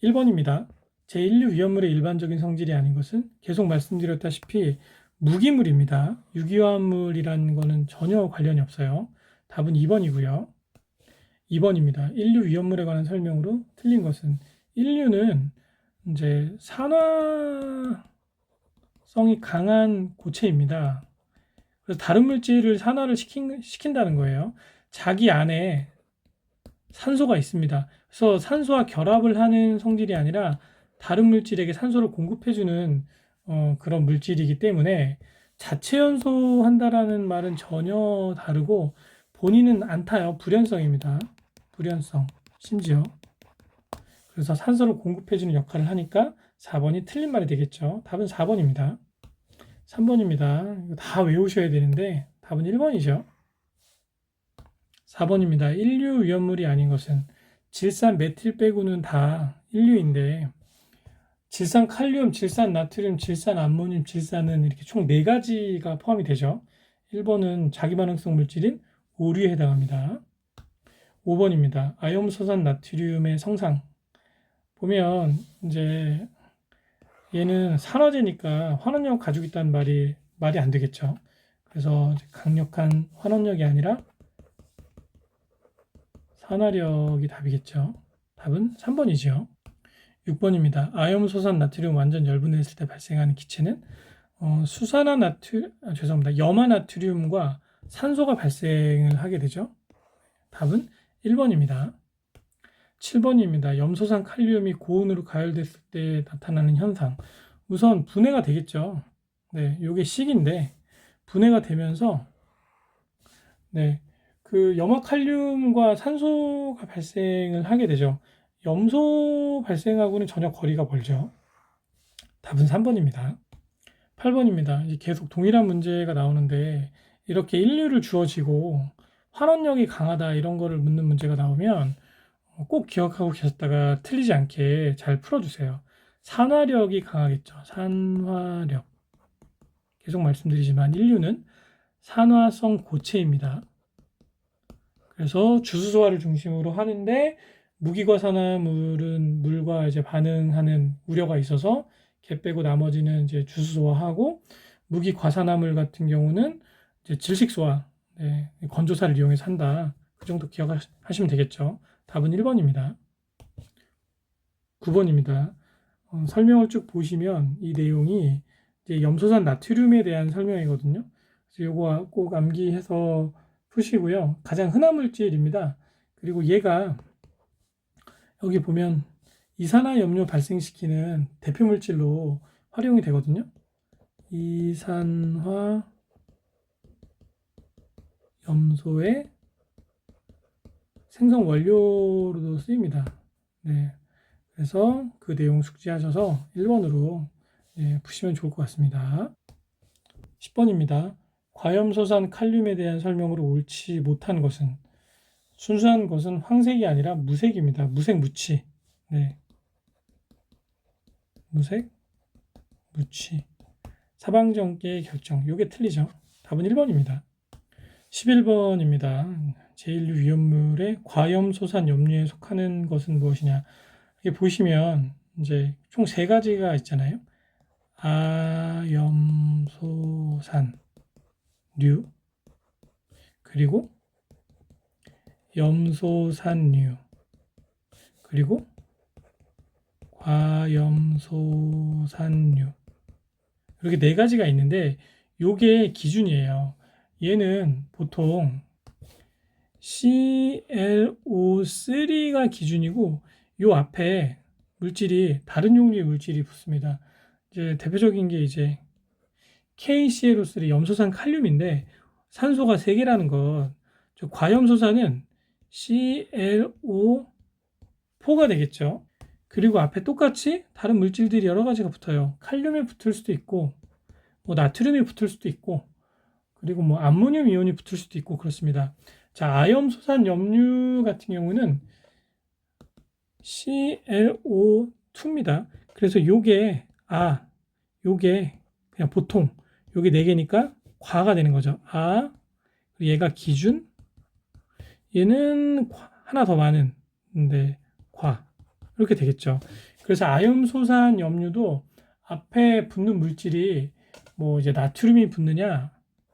1번입니다. 제1류 위험물의 일반적인 성질이 아닌 것은 계속 말씀드렸다시피 무기물입니다. 유기화합물이라는 것은 전혀 관련이 없어요. 답은 2번이고요. 2번입니다. 1류 위험물에 관한 설명으로 틀린 것은 1류는 이제 산화성이 강한 고체입니다. 그래서 다른 물질을 산화를 시킨다는 거예요. 자기 안에 산소가 있습니다. 그래서 산소와 결합을 하는 성질이 아니라 다른 물질에게 산소를 공급해주는 그런 물질이기 때문에 자체 연소한다라는 말은 전혀 다르고 본인은 안 타요. 불연성입니다. 불연성. 심지어. 그래서 산소를 공급해주는 역할을 하니까 4번이 틀린 말이 되겠죠. 답은 4번입니다. 3번입니다. 이거 다 외우셔야 되는데 답은 1번이죠. 4번입니다. 1류 위험물이 아닌 것은 질산, 메틸 빼고는 다 1류인데 질산 칼륨, 질산 나트륨, 질산 암모늄, 질산은 이렇게 총 4가지가 포함이 되죠. 1번은 자기반응성 물질인 오류에 해당합니다. 5번입니다. 아염소산 나트륨의 성상. 보면 이제 얘는 산화제니까 환원력 가지고 있다는 말이 안 되겠죠. 그래서 강력한 환원력이 아니라 산화력이 답이겠죠. 답은 3번이죠. 6번입니다. 아염소산 나트륨 완전 열분했을 때 발생하는 기체는 염화나트륨과 산소가 발생을 하게 되죠. 답은 1번입니다. 7번입니다. 염소산 칼륨이 고온으로 가열됐을 때 나타나는 현상. 우선 분해가 되겠죠. 네, 요게 식인데 분해가 되면서 네, 그 염화칼륨과 산소가 발생을 하게 되죠. 염소 발생하고는 전혀 거리가 멀죠. 답은 3번입니다. 8번입니다. 이제 계속 동일한 문제가 나오는데 이렇게 인류를 주어지고 환원력이 강하다 이런 거를 묻는 문제가 나오면 꼭 기억하고 계셨다가 틀리지 않게 잘 풀어주세요. 산화력이 강하겠죠. 산화력. 계속 말씀드리지만 인류는 산화성 고체입니다. 그래서 주수소화를 중심으로 하는데 무기과산화물은 물과 이제 반응하는 우려가 있어서 걔 빼고 나머지는 이제 주수소화하고 무기과산화물 같은 경우는 이제 질식소화, 네, 건조사를 이용해서 한다. 그 정도 기억하시면 되겠죠. 답은 1번입니다. 9번입니다. 설명을 쭉 보시면 이 내용이 이제 염소산 나트륨에 대한 설명이거든요. 그래서 이거 꼭 암기해서 푸시고요. 가장 흔한 물질입니다. 그리고 얘가 여기 보면 이산화염료 발생시키는 대표 물질로 활용이 되거든요. 이산화 염소의 생성 원료로도 쓰입니다. 네. 그래서 그 내용 숙지하셔서 1번으로 푸시면 좋을 것 같습니다. 10번입니다. 과염소산 칼륨에 대한 설명으로 옳지 못한 것은 순수한 것은 황색이 아니라 무색입니다. 무색 무취. 네. 무색 무취. 사방정계의 결정. 요게 틀리죠. 답은 1번입니다. 11번입니다. 제1류 위험물의 과염소산 염류에 속하는 것은 무엇이냐? 이게 보시면 이제 총 3가지가 있잖아요. 아염소산류 그리고 염소산류 그리고 과염소산류 이렇게 4가지가 있는데 요게 기준이에요. 얘는 보통 ClO3가 기준이고 요 앞에 물질이 다른 종류의 물질이 붙습니다. 이제 대표적인 게 이제 KClO3 염소산 칼륨인데 산소가 3개라는 것. 과염소산은 ClO4가 되겠죠. 그리고 앞에 똑같이 다른 물질들이 여러 가지가 붙어요. 칼륨이 붙을 수도 있고 뭐 나트륨이 붙을 수도 있고 그리고 뭐 암모늄 이온이 붙을 수도 있고 그렇습니다. 자, 아염소산 염류 같은 경우는 ClO2입니다. 그래서 요게 그냥 보통 요게 4개니까 과가 되는 거죠. 그리고 얘가 기준, 얘는 하나 더 많은 과 이렇게 되겠죠. 그래서 아염소산 염류도 앞에 붙는 물질이 뭐 이제 나트륨이 붙느냐,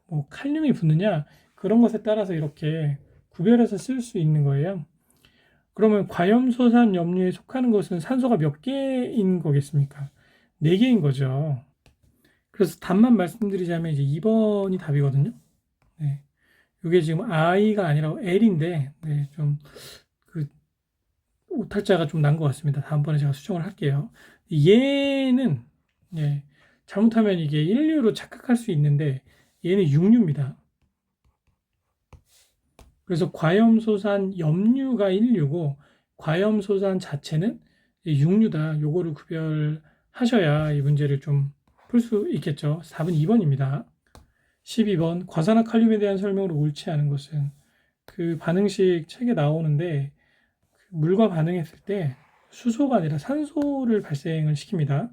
뭐 칼륨이 붙느냐, 그런 것에 따라서 이렇게 구별해서 쓸 수 있는 거예요. 그러면 과염소산 염류에 속하는 것은 산소가 몇 개인 거겠습니까? 4개인 거죠. 그래서 답만 말씀드리자면 이제 2번이 답이거든요. 네. 이게 지금 I가 아니라 L인데, 네, 좀, 그, 오탈자가 좀 난 것 같습니다. 다음번에 제가 수정을 할게요. 얘는, 예, 잘못하면 이게 1류로 착각할 수 있는데, 얘는 6류입니다. 그래서 과염소산 염류가 1류고, 과염소산 자체는 6류다. 요거를 구별하셔야 이 문제를 좀 풀 수 있겠죠. 답은 2번입니다. 12번 과산화칼륨에 대한 설명으로 옳지 않은 것은 그 반응식 책에 나오는데 물과 반응했을 때 수소가 아니라 산소를 발생을 시킵니다.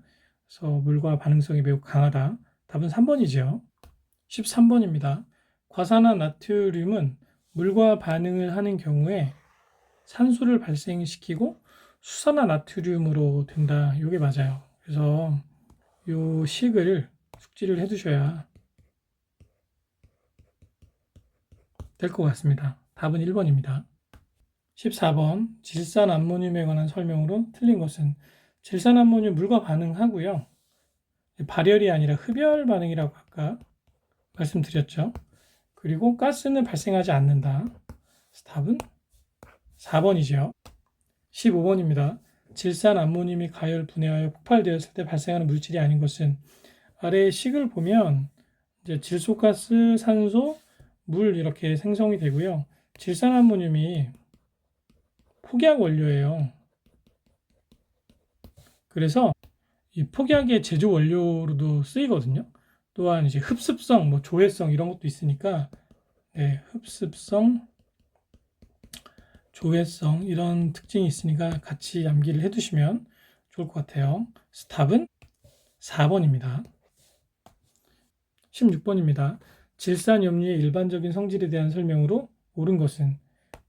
그래서 물과 반응성이 매우 강하다. 답은 3번이죠. 13번입니다. 과산화 나트륨은 물과 반응을 하는 경우에 산소를 발생시키고 수산화 나트륨으로 된다. 이게 맞아요. 그래서 이 식을 숙지를 해두셔야 될 것 같습니다. 답은 1번입니다. 14번 질산암모늄에 관한 설명으로 틀린 것은 질산암모늄 물과 반응하고요. 발열이 아니라 흡열 반응이라고 아까 말씀드렸죠. 그리고 가스는 발생하지 않는다. 답은 4번이죠. 15번입니다. 질산암모늄이 가열 분해하여 폭발되었을 때 발생하는 물질이 아닌 것은 아래의 식을 보면 이제 질소가스, 산소, 물 이렇게 생성이 되고요. 질산암모늄이 폭약 원료예요. 그래서 이 폭약의 제조 원료로도 쓰이거든요. 또한 이제 흡습성, 뭐 조회성 이런 것도 있으니까 네, 흡습성, 조회성 이런 특징이 있으니까 같이 암기를 해두시면 좋을 것 같아요. 답은 4번입니다. 16번입니다. 질산염류의 일반적인 성질에 대한 설명으로 옳은 것은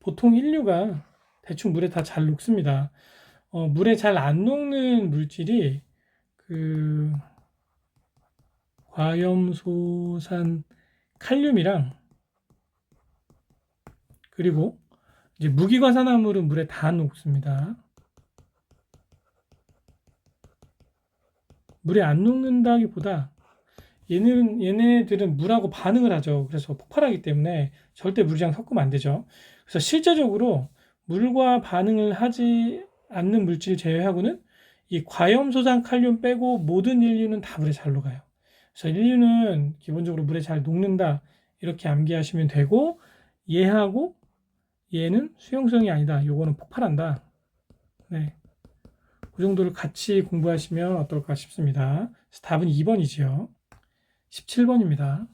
보통 인류가 대충 물에 다 잘 녹습니다. 물에 잘 안 녹는 물질이 그 과염소산 칼륨이랑 그리고 이제 무기과산화물은 물에 다 녹습니다. 물에 안 녹는다기보다 얘네들은 물하고 반응을 하죠. 그래서 폭발하기 때문에 절대 물이랑 섞으면 안 되죠. 그래서 실제적으로 물과 반응을 하지 않는 물질 제외하고는 이 과염소산 칼륨 빼고 모든 인류는 다 물에 잘 녹아요. 그래서 인류는 기본적으로 물에 잘 녹는다 이렇게 암기하시면 되고 얘하고 얘는 수용성이 아니다. 요거는 폭발한다. 네. 그 정도를 같이 공부하시면 어떨까 싶습니다. 답은 2번이지요. 17번입니다.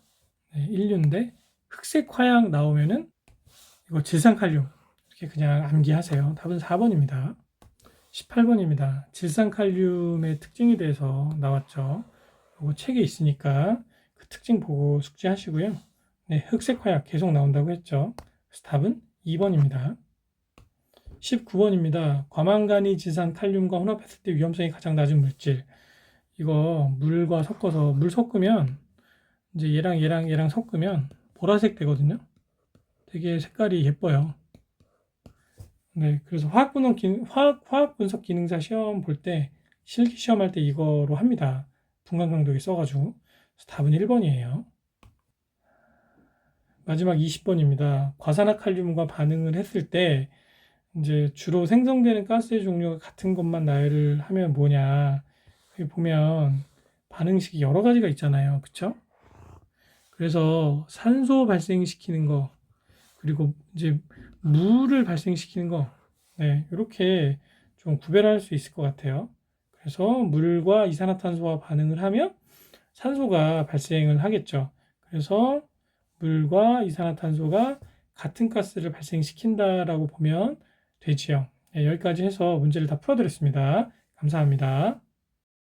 네, 인류인데 흑색 화약 나오면은 이거 질산칼륨 이렇게 그냥 암기하세요. 답은 4번입니다. 18번입니다. 질산칼륨의 특징에 대해서 나왔죠. 이거 책에 있으니까 그 특징 보고 숙지하시고요. 네, 흑색 화약 계속 나온다고 했죠. 그래서 답은 2번입니다. 19번입니다. 과망간이 질산칼륨과 혼합했을 때 위험성이 가장 낮은 물질. 이거 물과 섞어서 물 섞으면 이제 얘랑 섞으면 보라색 되거든요. 되게 색깔이 예뻐요. 네, 그래서 화학 분석 기능사 시험 볼 때 실기 시험할 때 이거로 합니다. 분광강도에 써가지고. 그래서 답은 1번이에요. 마지막 20번입니다. 과산화칼륨과 반응을 했을 때 이제 주로 생성되는 가스의 종류가 같은 것만 나열을 하면 뭐냐. 여기 보면 반응식이 여러 가지가 있잖아요. 그쵸? 그래서 산소 발생시키는 거, 그리고 이제 물을 발생시키는 거, 네, 이렇게 좀 구별할 수 있을 것 같아요. 그래서 물과 이산화탄소와 반응을 하면 산소가 발생을 하겠죠. 그래서 물과 이산화탄소가 같은 가스를 발생시킨다라고 보면 되지요. 네, 여기까지 해서 문제를 다 풀어드렸습니다. 감사합니다.